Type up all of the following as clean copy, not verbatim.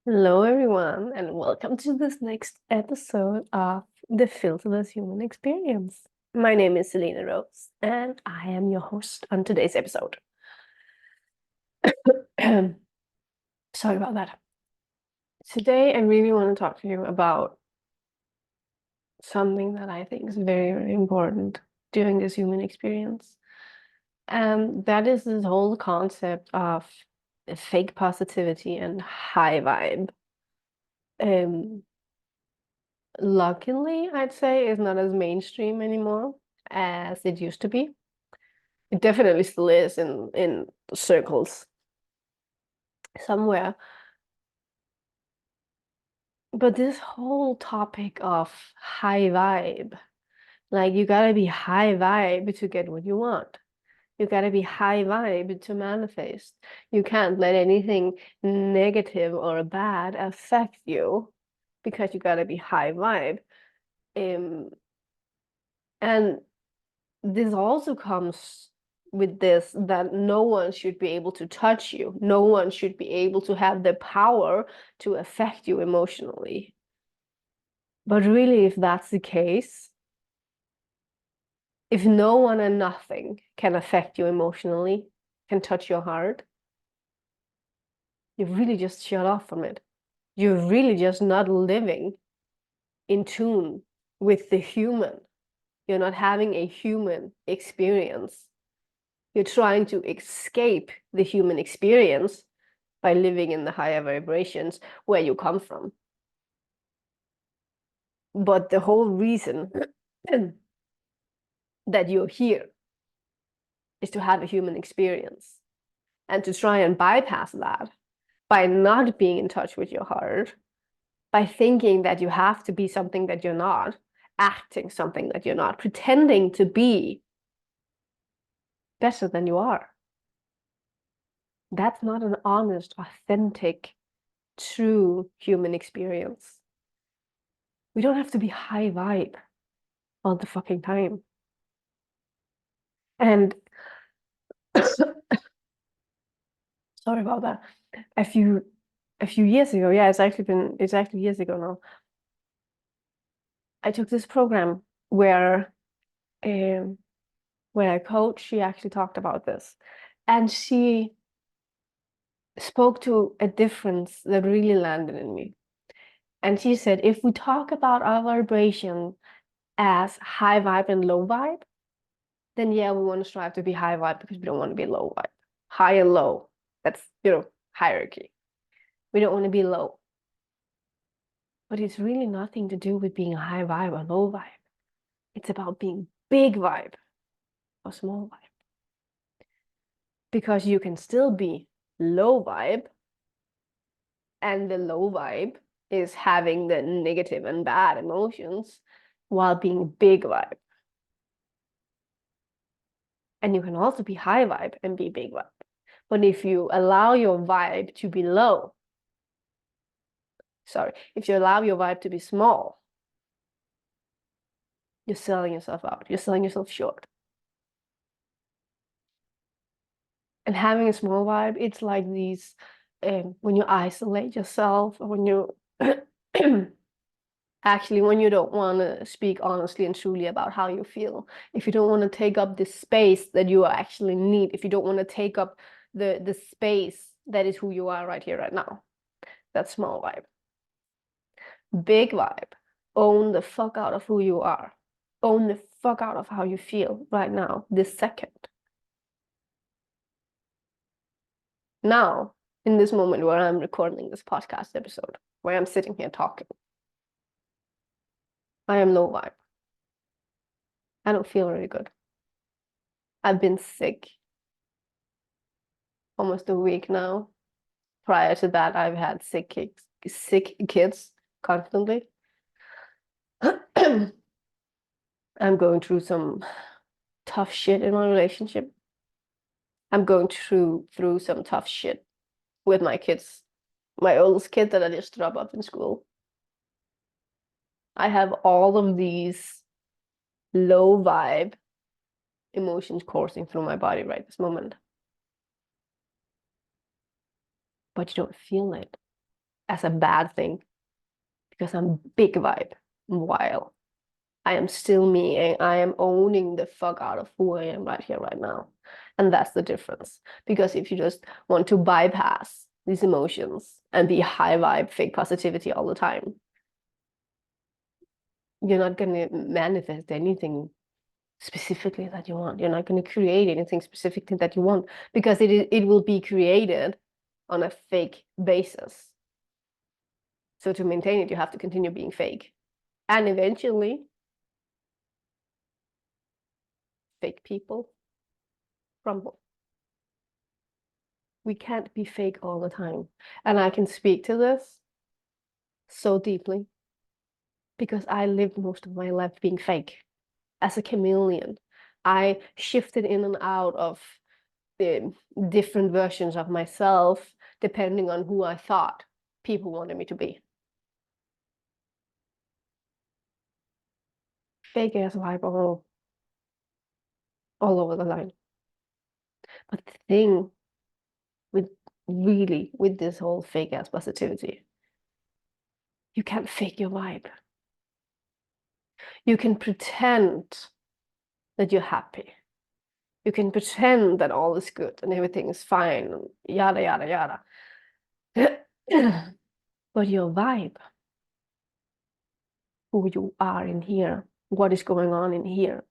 Hello, everyone, and welcome to this next episode of the Filterless Human Experience. My name is Selena Rose, and I am your host on today's episode. Sorry about that. Today, I really want to talk to you about something that I think is very, very important during this human experience. And that is this whole concept of fake positivity and high vibe. Um, Luckily, I'd say it's not as mainstream anymore as it used to be. It definitely still is in circles somewhere. But this whole topic of high vibe, like you gotta be high vibe to get what you want. You gotta be high vibe to manifest. You can't let anything negative or bad affect you because you gotta be high vibe. Um, and this also comes with this that no one should be able to touch you. No one should be able to have the power to affect you emotionally. But really, if that's the case, if no one and nothing can affect you emotionally, can touch your heart, you really just shut off from it. You're really just not living in tune with the human. You're not having a human experience. You're trying to escape the human experience by living in the higher vibrations where you come from. But the whole reason that you're here is to have a human experience and to try and bypass that by not being in touch with your heart, by thinking that you have to be something that you're not, acting something that you're not, pretending to be better than you are. That's not an honest, authentic, true human experience. We don't have to be high vibe all the fucking time. And sorry about that. A few years ago, yeah, it's actually years ago now. I took this program where um when I coach, she actually talked about this. And she spoke to a difference that really landed in me. And she said, if we talk about our vibration as high vibe and low vibe, then yeah, we want to strive to be high vibe because we don't want to be low vibe. High and low. That's, hierarchy. We don't want to be low. But it's really nothing to do with being high vibe or low vibe. It's about being big vibe or small vibe. Because you can still be low vibe, and the low vibe is having the negative and bad emotions while being big vibe. And you can also be high vibe and be big vibe. But if you allow your vibe to be low, if you allow your vibe to be small, you're selling yourself out. You're selling yourself short. And having a small vibe, it's like these when you isolate yourself, or when you actually when you don't want to speak honestly and truly about how you feel, if you don't want to take up the space that you actually need, if you don't want to take up the space that is who you are right here, right now, that's small vibe. Big vibe, own the fuck out of who you are. Own the fuck out of how you feel right now, this second. Now, in this moment where I'm recording this podcast episode, where I'm sitting here talking, I am low vibe. I don't feel really good. I've been sick almost a week now. Prior to that, I've had sick kids constantly. I'm going through some tough shit in my relationship. I'm going through some tough shit with my kids. My oldest kid that I just dropped off in school. I have all of these low vibe emotions coursing through my body right this moment. But you don't feel it as a bad thing because I'm big vibe while I am still me and I am owning the fuck out of who I am right here, right now. And that's the difference. Because if you just want to bypass these emotions and be high vibe, fake positivity all the time, you're not going to manifest anything specifically that you want. You're not going to create anything specifically that you want because it will be created on a fake basis. So to maintain it, you have to continue being fake. And eventually, fake people crumble. We can't be fake all the time. And I can speak to this so deeply because I lived most of my life being fake as a chameleon. I shifted in and out of the different versions of myself depending on who I thought people wanted me to be. Fake ass vibe all over the line. But the thing with with this whole fake ass positivity, you can't fake your vibe. You can pretend that you're happy. You can pretend that all is good and everything is fine, yada, yada, yada. But your vibe, who you are in here, what is going on in here,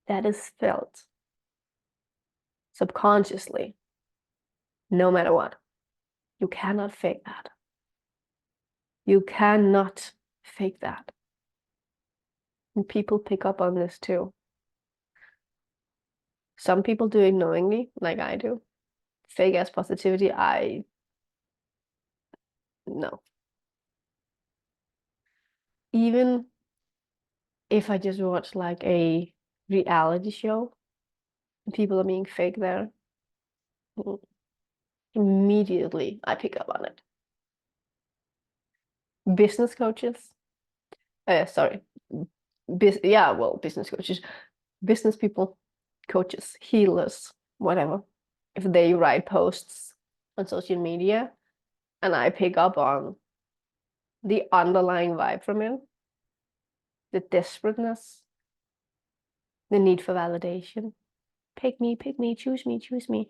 that is felt subconsciously, no matter what. You cannot fake that. You cannot fake that. And people pick up on this too. Some people do it knowingly, like I do. Fake ass positivity, no. Even if I just watch like a reality show, people are being fake there, immediately I pick up on it. Business coaches, sorry, business coaches, business people, coaches, healers, whatever. If they write posts on social media and I pick up on the underlying vibe from it, the desperateness, the need for validation, pick me, choose me, choose me.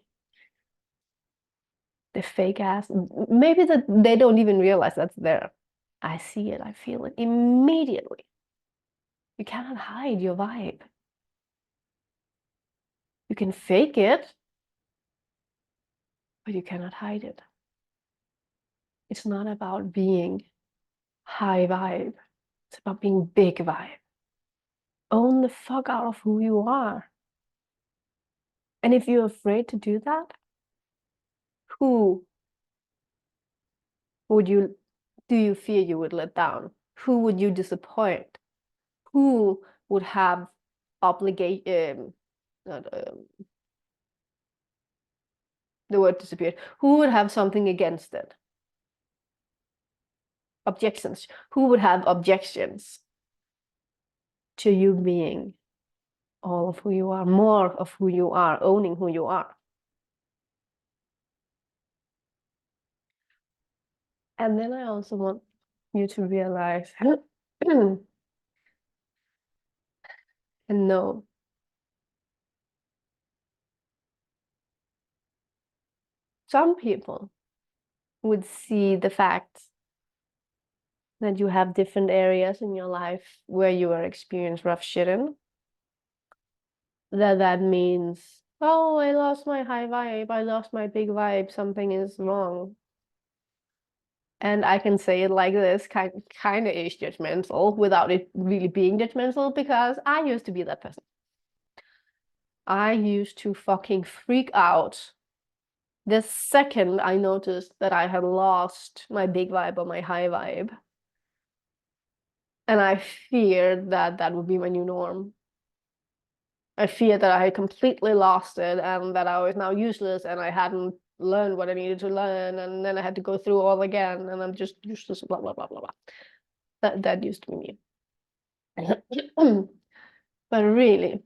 The fake ass, maybe that they don't even realize that's there. I see it, I feel it immediately. You cannot hide your vibe. You can fake it, but you cannot hide it. It's not about being high vibe. It's about being big vibe. Own the fuck out of who you are. And if you're afraid to do that, who would you do you fear you would let down? Who would you disappoint? Who would have obligation? Not the word disappeared. Who would have something against it? Objections. Who would have objections to you being all of who you are, more of who you are, owning who you are? And then I also want you to realize and know some people would see the fact that you have different areas in your life where you are experiencing rough shit in, that means, oh, I lost my high vibe, I lost my big vibe, something is wrong. And I can say it like this, kind of is judgmental without it really being judgmental, because I used to be that person. I used to fucking freak out the second I noticed that I had lost my big vibe or my high vibe. And I feared that that would be my new norm. I feared that I had completely lost it and that I was now useless and I hadn't learned what I needed to learn, and then I had to go through all again and I'm just useless, blah, blah, blah, blah, blah. That used to be me. But really,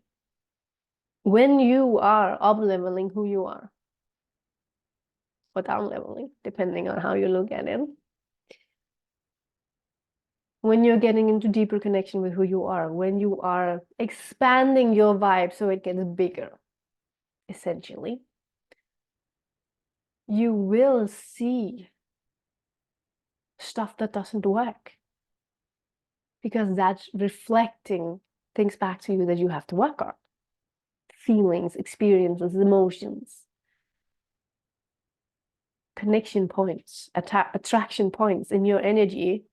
when you are up-leveling who you are, or down-leveling, depending on how you look at it, when you're getting into deeper connection with who you are, when you are expanding your vibe so it gets bigger, essentially, you will see stuff that doesn't work because that's reflecting things back to you that you have to work on. Feelings, experiences, emotions, connection points, attraction points in your energy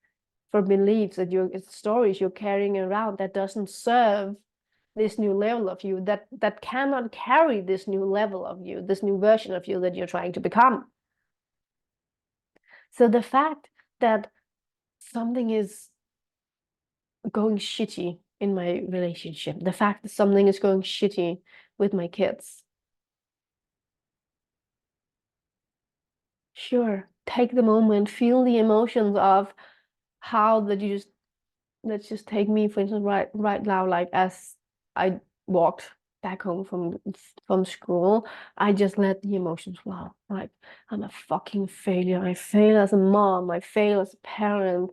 for beliefs that your stories you're carrying around that doesn't serve this new level of you, that cannot carry this new level of you, this new version of you that you're trying to become. So the fact that something is going shitty in my relationship, the fact that something is going shitty with my kids, sure, take the moment, feel the emotions of how that you just, let's just take me for instance, right now, like as I walked back home from school, I just let the emotions flow. Like, I'm a fucking failure. I fail as a mom, I fail as a parent,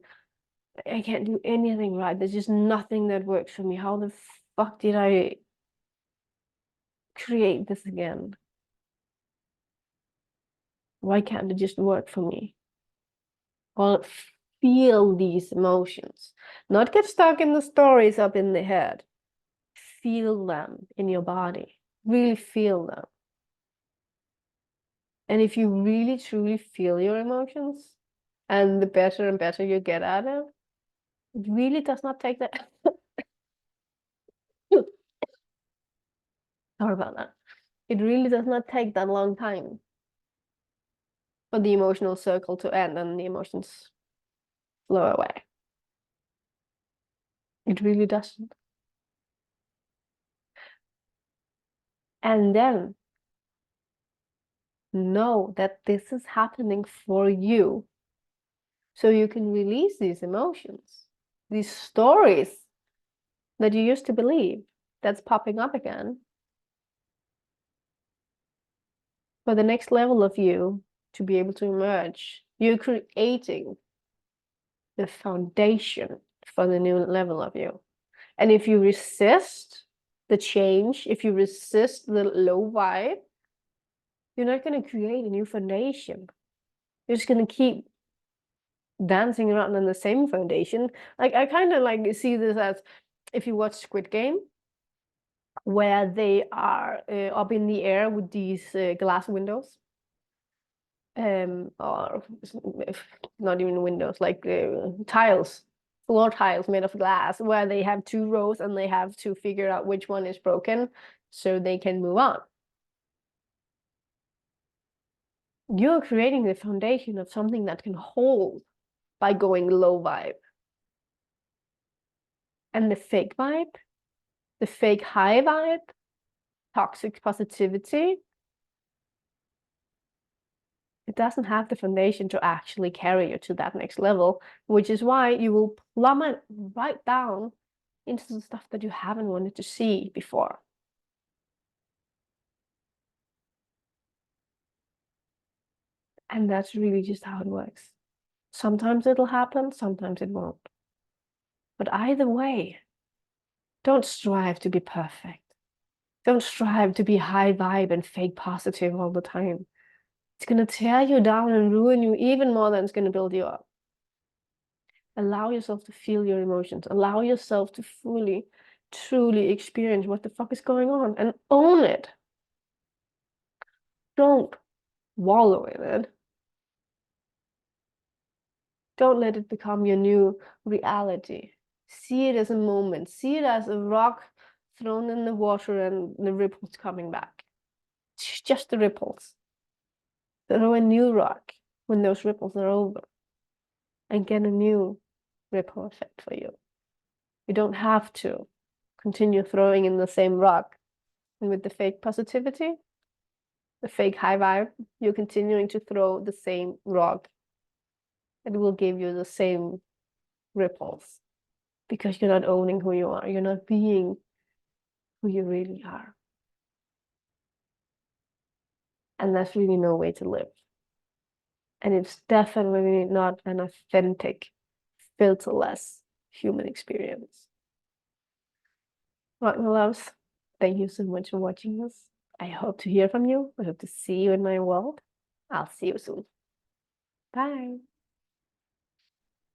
I can't do anything right. There's just nothing that works for me. How the fuck did I create this again? Why can't it just work for me? Well, feel these emotions, not get stuck in the stories up in the head. Feel them in your body, really feel them. And if you really truly feel your emotions, and the better and better you get at it, it really does not take that. Sorry about that. It really does not take that long time for the emotional circle to end and the emotions flow away. It really doesn't. And then know that this is happening for you so you can release these emotions, these stories that you used to believe that's popping up again. For the next level of you to be able to emerge, you're creating the foundation for the new level of you. And if you resist the change, if you resist the low vibe, you're not going to create a new foundation. You're just going to keep dancing around on the same foundation. Like, I kind of like see this as if you watch Squid Game, where they are up in the air with these glass windows, or not even windows, like tiles, floor tiles made of glass, where they have two rows and they have to figure out which one is broken so they can move on. You're creating the foundation of something that can hold by going low vibe. And the fake vibe, the fake high vibe, toxic positivity, it doesn't have the foundation to actually carry you to that next level, which is why you will plummet right down into the stuff that you haven't wanted to see before. And that's really just how it works. Sometimes it'll happen, sometimes it won't. But either way, don't strive to be perfect. Don't strive to be high vibe and fake positive all the time. It's going to tear you down and ruin you even more than it's going to build you up. Allow yourself to feel your emotions. Allow yourself to fully, truly experience what the fuck is going on and own it. Don't wallow in it. Don't let it become your new reality. See it as a moment. See it as a rock thrown in the water and the ripples coming back. It's just the ripples. Throw a new rock when those ripples are over and get a new ripple effect for you. You don't have to continue throwing in the same rock. And with the fake positivity, the fake high vibe, you're continuing to throw the same rock. It will give you the same ripples because you're not owning who you are. You're not being who you really are. And that's really no way to live. And it's definitely not an authentic, filterless human experience. Well, my loves, thank you so much for watching this. I hope to hear from you. I hope to see you in my world. I'll see you soon. Bye.